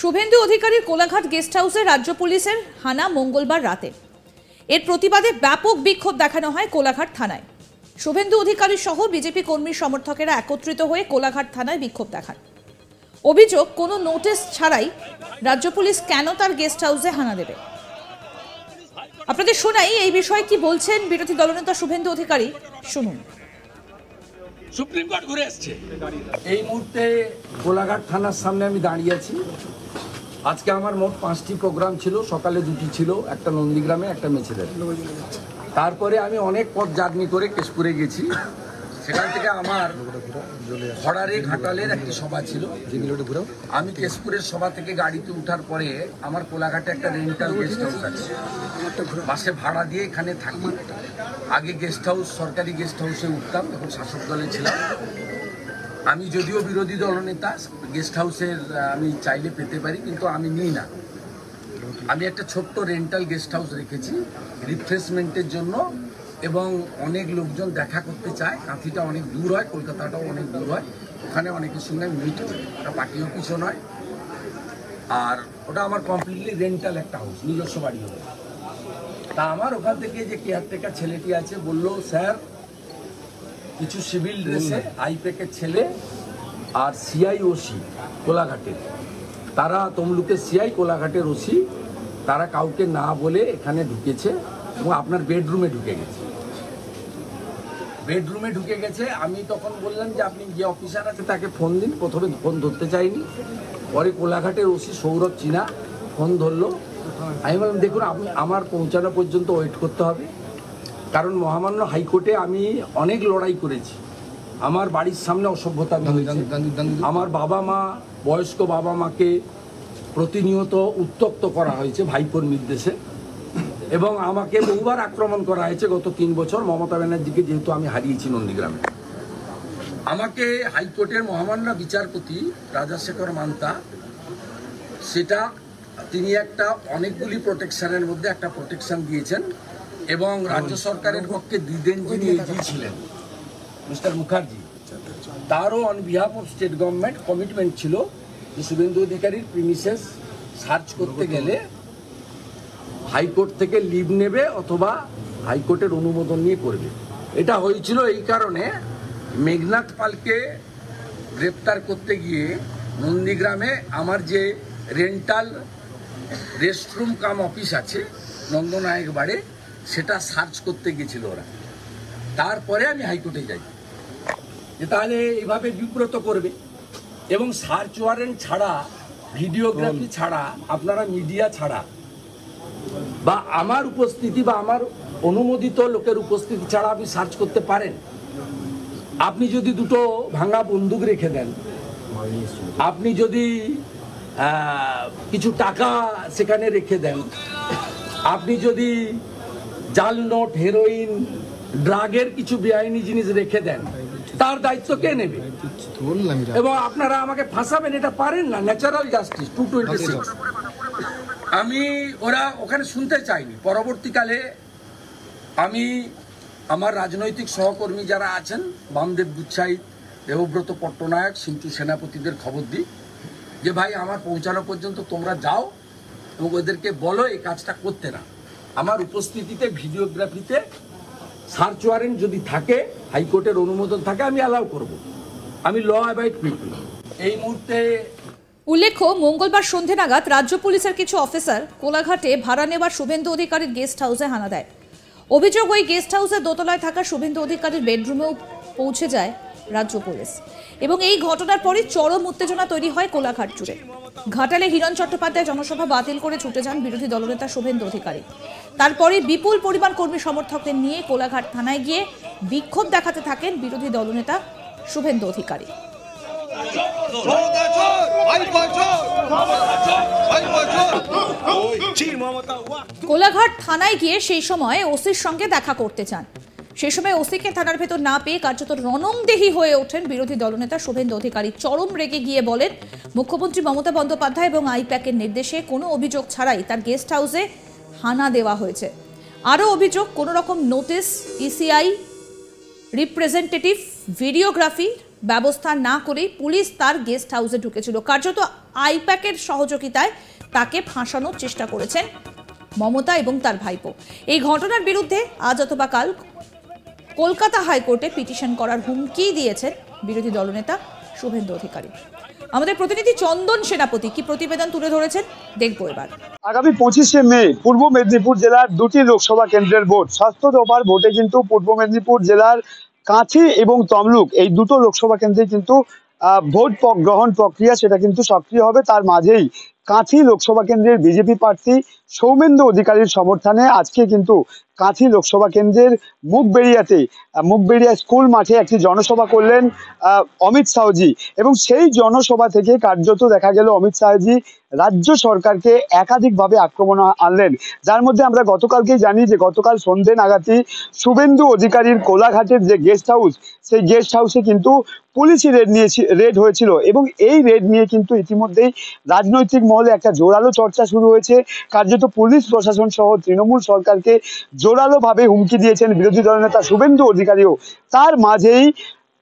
শুভেন্দু অধিকারীর কোলাঘাট গেস্ট হাউসে রাজ্য পুলিশের হানা মঙ্গলবার রাতে। এর প্রতিবাদে ব্যাপক বিক্ষোভ দেখানো হয় কোলাঘাট থানায়। শুভেন্দু অধিকারী সহ বিজেপি কর্মী সমর্থকেরা একত্রিত হয়ে কোলাঘাট থানায় বিক্ষোভ দেখান। অভিযোগ, কোনো নোটিশ ছাড়াই রাজ্য পুলিশ কেন তার গেস্ট হাউসে হানা দেবে। আপনাদের শোনাই এই বিষয়ে কি বলছেন বিরোধী দলনেতা শুভেন্দু অধিকারী, শুনুন। সুপ্রিম কোর্ট ঘুরে আসছে। এই মুহূর্তে কোলাঘাট থানার সামনে আমি দাঁড়িয়ে আছি। আজকে আমার মোট 5টি প্রোগ্রাম ছিল, সকালে 2টি ছিল, একটা নন্দীগ্রামে, একটা মেছেদের। তারপরে আমি অনেক পথ জার্নি করে কেশপুরে গেছি। সেখান থেকে আমার খড়ারে ঘাটালের একটি সভা ছিল। আমি কেশপুরের সভা থেকে গাড়িতে ওঠার পরে আমার কোলাঘাটে একটা রেন্টাল গেস্ট হাউস আছে, মাসে ভাড়া দিয়ে এখানে থাকি। আগে গেস্ট হাউস, সরকারি গেস্ট হাউসে উঠতাম, তখন শাসক দলে ছিলাম। আমি যদিও বিরোধী দলনেতা, গেস্ট হাউসের আমি চাইলে পেতে পারি, কিন্তু আমি নিই না। আমি একটা ছোট্ট রেন্টাল গেস্ট হাউস রেখেছি রিফ্রেশমেন্টের জন্য, এবং অনেক লোকজন দেখা করতে চায়। কাঁথিটা অনেক দূর হয়, কলকাতাটাও অনেক দূর হয়, ওখানে অনেকের সঙ্গে আমি মিট করি। ওটা পার্টি অফিসও নয়, আর ওটা আমার কমপ্লিটলি রেন্টাল একটা হাউস, নিজস্ব বাড়ি হবে। তা আমার ওখান থেকে যে কেয়ারটেকার ছেলেটি আছে বললো, স্যার কিছু সিভিল ড্রেসে আইপ্যাকের ছেলে আর সিআই ওসি কোলাঘাটের, তারা তমলুকের সিআই কোলাঘাটের ওসি, তারা কাউকে না বলে এখানে ঢুকেছে এবং আপনার বেডরুমে ঢুকে গেছে। বেডরুমে ঢুকে গেছে। আমি তখন বললাম যে আপনি যে অফিসার আছে তাকে ফোন দিন। প্রথমে ফোন ধরতে চাইনি, পরে কোলাঘাটের ওসি সৌরভ চিনা ফোন ধরলো। আমি বললাম, দেখুন আপনি আমার পৌঁছানো পর্যন্ত ওয়েট করতে হবে, কারণ মহামান্য হাইকোর্টে আমি অনেক লড়াই করেছি। আমার বাড়ির সামনে অসভ্যতা হয়েছে, আমার বাবা মা, বয়স্ক বাবা মাকে প্রতিনিয়ত উত্ত্যক্ত করা হয়েছে ভাইপোর নির্দেশে, এবং আমাকে বহুবার আক্রমণ করা হয়েছে গত 3 বছর মমতা ব্যানার্জিকে, যেহেতু আমি হারিয়েছি নন্দীগ্রামে। আমাকে হাইকোর্টের মহামান্য বিচারপতি রাজাশেখর মান্তা, সেটা তিনি একটা অনেকগুলি প্রোটেকশনের মধ্যে একটা প্রোটেকশন দিয়েছেন, এবং রাজ্য সরকারের পক্ষে দিদেন যিনি এজি ছিলেন মিস্টার মুখার্জি, তারও on behalf of state government commitment ছিল যে শুভেন্দু অধিকারীর প্রিমিসেস সার্চ করতে গেলে হাইকোর্ট থেকে লিভ নেবে অথবা হাইকোর্টের অনুমোদন নিয়ে করবে। এটা হয়েছিল এই কারণে, মেঘনাথ পালকে গ্রেপ্তার করতে গিয়ে নন্দীগ্রামে আমার যে রেন্টাল রেস্টরুম কাম অফিস আছে নন্দনায়ক বাড়ে, সেটা সার্চ করতে গেছিল ওরা। তারপরে আমি হাইকোর্টে যাই যে তাহলে এইভাবে বিব্রত করবে, এবং সার্চ ওয়ারেন্ট ছাড়া, ভিডিওগ্রাফি ছাড়া, আপনারা মিডিয়া ছাড়া বা আমার উপস্থিতি বা আমার অনুমোদিত লোকের উপস্থিতি ছাড়া আপনি সার্চ করতে পারেন? আপনি যদি দুটো ভাঙা বন্দুক রেখে দেন, আপনি যদি কিছু টাকা সেখানে রেখে দেন, আপনি যদি জাল নোট, হেরোইন, ড্রাগের কিছু বেআইনি জিনিস রেখে দেন, তার দায়িত্ব কে নেবে? এবং আপনারা আমাকে ফাঁসাবেন, এটা পারেন না। Natural justice 226। আমি ওরা ওখানে শুনতে চাইনি। পরবর্তীকালে আমি আমার রাজনৈতিক সহকর্মী যারা আছেন, বামদেব গুচ্ছাই, দেবব্রত পট্টনায়ক, সিন্টু সেনাপতিদের খবর দিই যে ভাই আমার পৌঁছানো পর্যন্ত তোমরা যাও এবং ওদেরকে বলো এই কাজটা করতে না। আমার উপস্থিতিতে ভিডিওগ্রাফিতে সার্চ ওয়ারেন্ট যদি থাকে, হাইকোর্টের অনুমোদন থাকে, আমি অ্যালাউ করব। আমি ল অ্যাবাইড পিপল। এই মুহূর্তে উল্লেখ্য, মঙ্গলবার সন্ধে নাগাদ রাজ্য পুলিশের কিছু অফিসার কোলাঘাটে ভাড়া নেওয়ার শুভেন্দু অধিকারীর গেস্ট হাউসে হানা দেয়। অভিযোগ, ওই গেস্ট হাউসের দোতলায় থাকা শুভেন্দু অধিকারীর বেডরুমেও পৌঁছে যায় রাজ্য পুলিশ, এবং এই ঘটনার পরই চরম উত্তেজনা তৈরি হয় কোলাঘাট জুড়ে। ঘাটালে হিরণ চট্টোপাধ্যায় জনসভা বাতিল করে ছুটে যান বিরোধী দলনেতা শুভেন্দু অধিকারী। তারপরে বিপুল পরিমাণ কর্মী সমর্থকদের নিয়ে কোলাঘাট থানায় গিয়ে বিক্ষোভ দেখাতে থাকেন বিরোধী দলনেতা শুভেন্দু অধিকারী। কোলাঘাট থানায় গিয়ে সেই সময় ওসির সঙ্গে দেখা করতে চান। সেই সময় ওসিকে থানার ভেতর না পেয়ে কার্যত রণংদেহী হয়ে ওঠেন বিরোধী দলনেতা শুভেন্দু অধিকারী। চরম রেগে গিয়ে বলেন, মুখ্যমন্ত্রী মমতা বন্দ্যোপাধ্যায় এবং আইপ্যাকের নির্দেশে কোনো অভিযোগ ছাড়াই তার গেস্ট হাউসে হানা দেওয়া হয়েছে। আরও অভিযোগ, কোনো রকম নোটিশ, ইসিআই রিপ্রেজেন্টেটিভ, ভিডিওগ্রাফি ব্যবস্থা না করেই পুলিশ তার গেস্ট হাউসে ঢুকেছিল। কার্যত আইপ্যাকের সহযোগিতায় তাকে ফাঁসানোর চেষ্টা করেছেন মমতা এবং তার ভাইপো। এই ঘটনার বিরুদ্ধে আজ অথবা কাল কলকাতা হাইকোর্টে পিটিশন করার হুমকি দিয়েছেন বিরোধী দলনেতা শুভেন্দু অধিকারী। আমাদের প্রতিনিধি চন্দন সেনাপতি কি প্রতিবেদন তুলে ধরেছেন দেখবো এবার। আগামী 25শে মে পূর্ব মেদিনীপুর জেলার দুটি লোকসভা কেন্দ্রের ভোট। ষষ্ঠ দফার ভোটে কিন্তু পূর্ব মেদিনীপুর জেলার কাঁথি এবং তমলুক এই দুটো লোকসভা কেন্দ্রে কিন্তু ভোট গ্রহণ প্রক্রিয়া সেটা কিন্তু সক্রিয় হবে। তার মাঝেই কাঁথি লোকসভা কেন্দ্রের বিজেপি প্রার্থী সৌমেন্দু অধিকারীর সমর্থনে আজকে কিন্তু কাঁথি লোকসভা কেন্দ্রের মুখবেড়িয়া স্কুল মাঠে একটি জনসভা করলেন অমিত শাহজি, এবং সেই জনসভা থেকে কার্যত দেখা গেল অমিত শাহজি রাজ্য সরকারকে একাধিকভাবে আক্রমণ আনলেন। যার মধ্যে আমরা গতকালকেই জানি যে গতকাল সন্ধ্যে নাগাদই শুভেন্দু অধিকারীর কোলাঘাটের যে গেস্ট হাউস, সেই গেস্ট হাউসে কিন্তু পুলিশি রেড হয়েছিল, এবং এই রেড নিয়ে কিন্তু ইতিমধ্যেই রাজনৈতিক মহলে একটা জোরালো চর্চা শুরু হয়েছে। কার্যত পুলিশ প্রশাসন সহ তৃণমূল সরকারকে জোরালো ভাবে হুমকি দিয়েছেন বিরোধী দলনেতা শুভেন্দু অধিকারীও। তার মাঝেই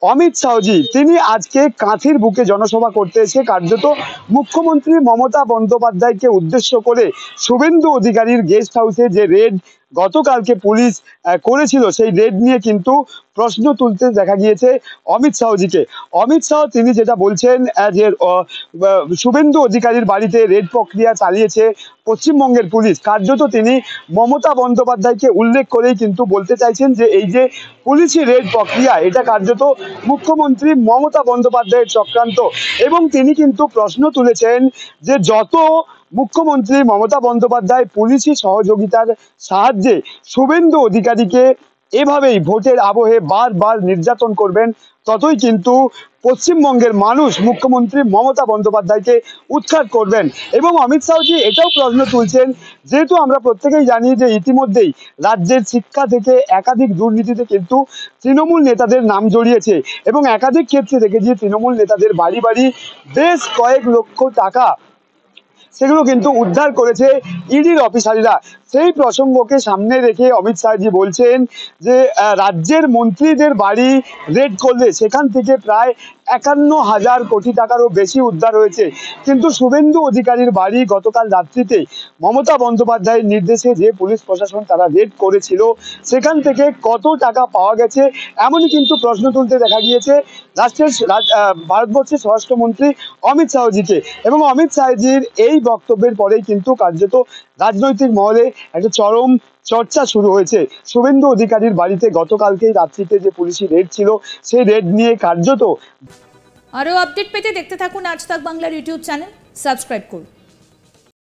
অমিত শাহজি তিনি আজকে কাঁথির বুকে জনসভা করতে এসে কার্যত মুখ্যমন্ত্রী মমতা বন্দ্যোপাধ্যায়কে উদ্দেশ্য করে শুভেন্দু অধিকারীর গেস্ট হাউসে যে রেড গতকালকে পুলিশ করেছিল সেই রেড নিয়ে কিন্তু প্রশ্ন তুলতে দেখা গিয়েছে অমিত শাহজিকে। অমিত শাহ তিনি যেটা বলছেন যে শুভেন্দু অধিকারীর বাড়িতে রেড প্রক্রিয়া চালিয়েছে পশ্চিমবঙ্গের পুলিশ। কার্যত তিনি মমতা বন্দ্যোপাধ্যায়কে উল্লেখ করেই কিন্তু বলতে চাইছেন যে এই যে পুলিশি রেড প্রক্রিয়া এটা কার্যত মুখ্যমন্ত্রী মমতা বন্দ্যোপাধ্যায়ের চক্রান্ত, এবং তিনি কিন্তু প্রশ্ন তুলেছেন যে যত মুখ্যমন্ত্রী মমতা বন্দ্যোপাধ্যায় পুলিশি সহযোগিতার সাহায্যে শুভেন্দু অধিকারীকে এভাবেই ভোটের আবহে বারবার নির্যাতন করবেন, ততই কিন্তু পশ্চিমবঙ্গের মানুষ মুখ্যমন্ত্রী মমতা বন্দ্যোপাধ্যায়কে উৎখাত করবেন। এবং অমিত শাহজি এটাও প্রশ্ন তুলছেন, যেহেতু আমরা প্রত্যেকেই জানি যে ইতিমধ্যেই রাজ্যের শিক্ষা থেকে একাধিক দুর্নীতিতে কিন্তু তৃণমূল নেতাদের নাম জড়িয়েছে, এবং একাধিক ক্ষেত্রে দেখেছি তৃণমূল নেতাদের বাড়ি বাড়ি বেশ কয়েক লক্ষ টাকা সেগুলো কিন্তু উদ্ধার করেছে ইডির অফিসাররা। সেই প্রসঙ্গকে সামনে রেখে অমিত শাহজি বলছেন যে রাজ্যের মন্ত্রীদের বাড়ি রেড করলে সেখান থেকে প্রায় ৫১,০০০ কোটি টাকারও বেশি উদ্ধার হয়েছে, কিন্তু শুভেন্দু অধিকারীর বাড়ি গতকাল রাত্রিতে মমতা বন্দ্যোপাধ্যায়ের নির্দেশে যে পুলিশ প্রশাসন তারা রেড করেছিল সেখান থেকে কত টাকা পাওয়া গেছে এমনই কিন্তু প্রশ্ন তুলতে দেখা গিয়েছে ভারতবর্ষের স্বরাষ্ট্রমন্ত্রী অমিত শাহজিকে। এবং অমিত শাহজির এই বক্তব্যের পরেই কিন্তু কার্যত রাজনৈতিক মহলে একটা চরম চর্চা শুরু হয়েছে। শুভেন্দু অধিকারীর বাড়িতে গতকালকেই রাত্রিতে যে পুলিশি রেড ছিল সেই রেড নিয়ে কার্যত। আরো আপডেট পেতে দেখতে থাকুন আজ তাক বাংলার ইউটিউব চ্যানেল, সাবস্ক্রাইব করুন।